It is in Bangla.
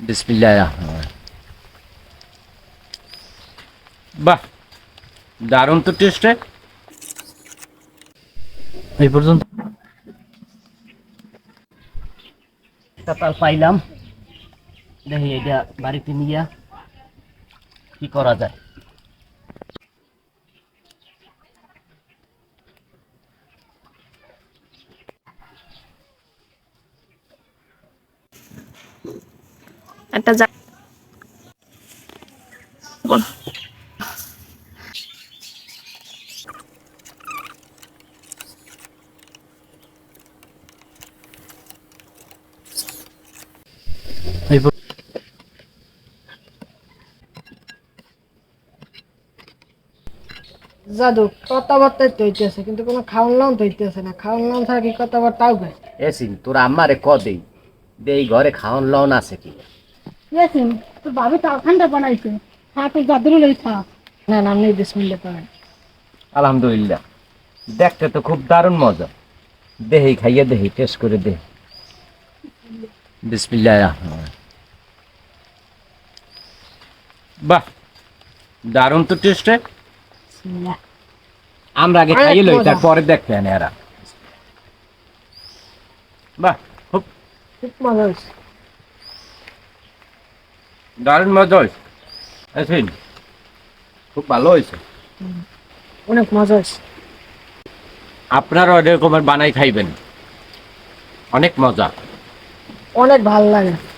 বিসমিল্লাহির রহমানির রহিম। বাহ, দারুণ তো টেস্টে। এই পর্যন্ত তাল পাইলাম, দেখি এটা বাড়িতে নিয়ে কি করা যায়। একটা এই পর- জাদু কথাবার্তাই তো হইতেছে, কিন্তু কোনো খাওয়ান নাম তো হইতেছে না। খাওয়ান নাম ছাড়া কি কথাবার্তা হবে? এসিন তোর আম্মারে ক দেই দেই ঘরে খাওয়ান লন আছে কি? ইয়াসিন, তোর ভাবি তাল ঠান্ডা বানাইছে, খা তোর জাদুর লই খা। না না, আপনি বিসমিল্লাহ করেন। আলহামদুলিল্লাহ, দেখতে তো খুব দারুণ মজা। দেহি খাইয়ে দেহি, টেস্ট করে দে। বিসমিল্লাহির রহমানির রহিম। বাহ, দারুণ তো টেস্টে। বিসমিল্লাহ। আমরা আগে অনেক খাইয়ে লই, মজা। তারপরে দেখতে আনে এরা। বাহ, খুব খুব মজা হয়েছে। দারুণ মজা হয়েছে। এসিন খুব ভালো হয়েছে। অনেক মজা হয়েছে। আপনারা এরকম বানাই খাইবেন, অনেক মজা। অনেক ভালো লাগে।